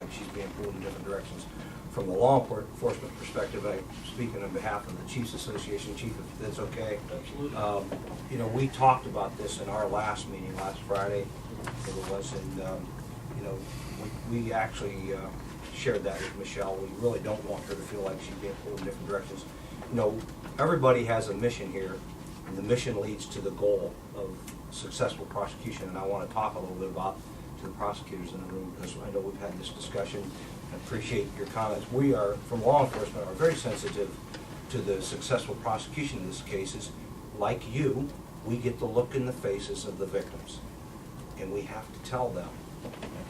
that she's being pulled in different directions. From the law enforcement perspective, I'm speaking on behalf of the Chiefs Association. Chief, if that's okay. Absolutely. You know, we talked about this in our last meeting last Friday, I think it was, and you know, we actually shared that with Michelle. We really don't want her to feel like she's being pulled in different directions. You know, everybody has a mission here, and the mission leads to the goal of successful prosecution, and I want to talk a little bit about to the prosecutors in the room, because I know we've had this discussion. I appreciate your comments. We are, from law enforcement, are very sensitive to the successful prosecution of these cases. Like you, we get to look in the faces of the victims, and we have to tell them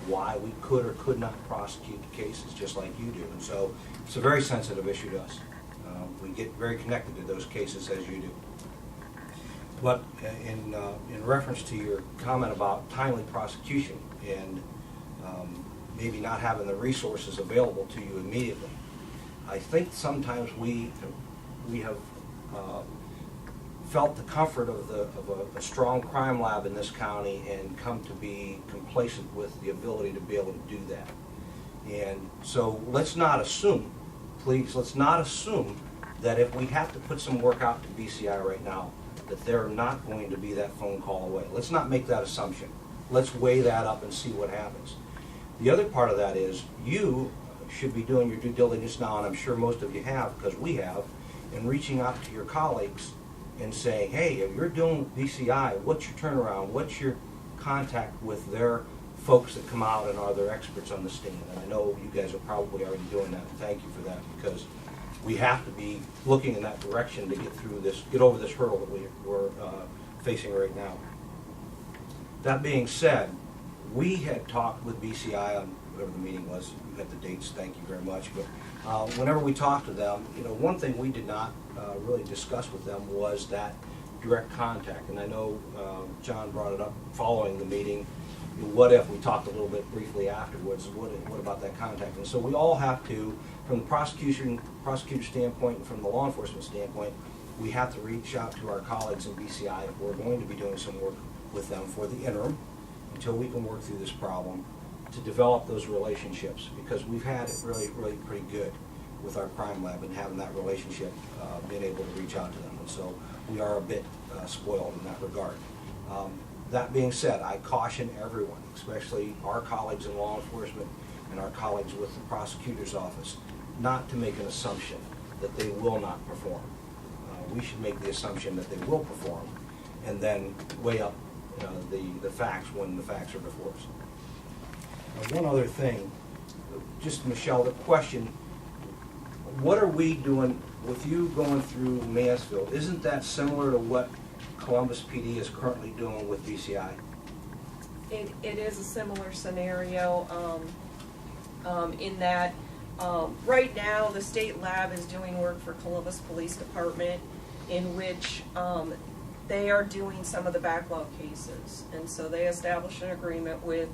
why we could or could not prosecute the cases, just like you do. And so it's a very sensitive issue to us. We get very connected to those cases as you do. But in reference to your comment about timely prosecution and maybe not having the resources available to you immediately, I think sometimes we have felt the comfort of a strong crime lab in this county and come to be complacent with the ability to be able to do that. And so let's not assume, please, let's not assume that if we have to put some work out to BCI right now, that they're not going to be that phone call away. Let's not make that assumption. Let's weigh that up and see what happens. The other part of that is you should be doing your due diligence now, and I'm sure most of you have, because we have, in reaching out to your colleagues and saying, hey, if you're doing BCI, what's your turnaround? What's your contact with their folks that come out and are their experts on the stand? And I know you guys are probably already doing that, and thank you for that, because we have to be looking in that direction to get through this, get over this hurdle that we're facing right now. That being said, we had talked with BCI on whatever the meeting was. You got the dates, thank you very much. But whenever we talked to them, you know, one thing we did not really discuss with them was that direct contact. And I know John brought it up following the meeting. What if we talked a little bit briefly afterwards? What about that contact? And so we all have to, from the prosecutor standpoint and from the law enforcement standpoint, we have to reach out to our colleagues in BCI if we're going to be doing some work with them for the interim until we can work through this problem, to develop those relationships, because we've had it really pretty good with our crime lab and having that relationship, being able to reach out to them. And so we are a bit spoiled in that regard. That being said, I caution everyone, especially our colleagues in law enforcement and our colleagues with the prosecutor's office, not to make an assumption that they will not perform. We should make the assumption that they will perform, and then weigh up the facts when the facts are before us. One other thing, just Michelle, the question, what are we doing with you going through Mansfield? Isn't that similar to what Columbus PD is currently doing with BCI? It is a similar scenario in that right now the state lab is doing work for Columbus Police Department in which they are doing some of the backlog cases, and so they established an agreement with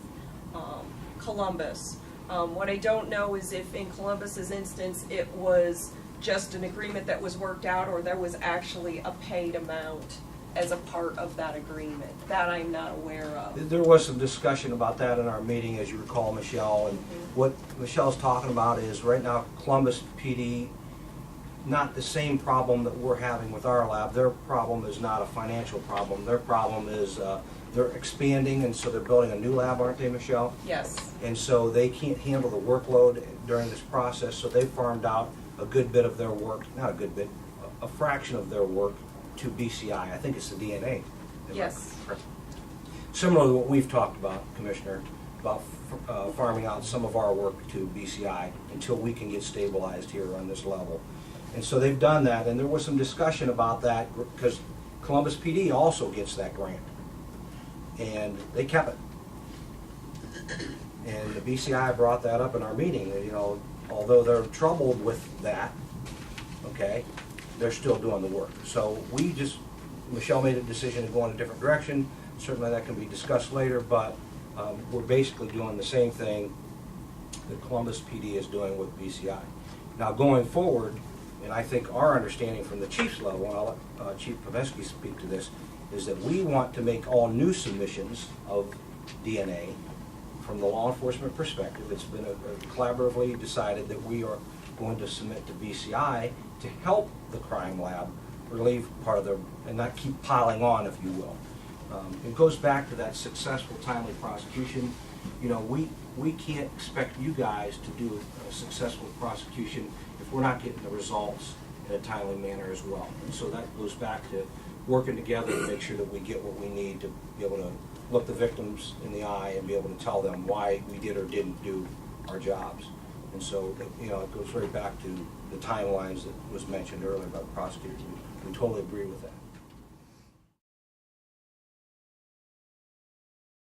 Columbus. What I don't know is if in Columbus's instance it was just an agreement that was worked out, or there was actually a paid amount as a part of that agreement. That I'm not aware of. There was some discussion about that in our meeting, as you recall, Michelle, and what Michelle's talking about is right now Columbus PD, not the same problem that we're having with our lab. Their problem is not a financial problem. Their problem is they're expanding, and so they're building a new lab, aren't they, Michelle? Yes. And so they can't handle the workload during this process, so they farmed out a good bit of their work, not a good bit, a fraction of their work to BCI. I think it's the DNA. Yes. Similar to what we've talked about, Commissioner, about farming out some of our work to BCI until we can get stabilized here on this level. And so they've done that, and there was some discussion about that because Columbus PD also gets that grant. And they kept it. And the BCI brought that up in our meeting, that, you know, although they're troubled with that, okay, they're still doing the work. So we just, Michelle made a decision to go in a different direction. Certainly that can be discussed later, but we're basically doing the same thing that Columbus PD is doing with BCI. Now going forward, and I think our understanding from the chief's level, and I'll let Chief Paveski speak to this, is that we want to make all new submissions of DNA from the law enforcement perspective, it's been collaboratively decided that we are going to submit to BCI to help the crime lab relieve part of the, and not keep piling on, if you will. It goes back to that successful, timely prosecution. You know, we can't expect you guys to do a successful prosecution if we're not getting the results in a timely manner as well. And so that goes back to working together to make sure that we get what we need to be able to look the victims in the eye and be able to tell them why we did or didn't do our jobs. And so, you know, it goes right back to the timelines that was mentioned earlier about prosecutors. We totally agree with that.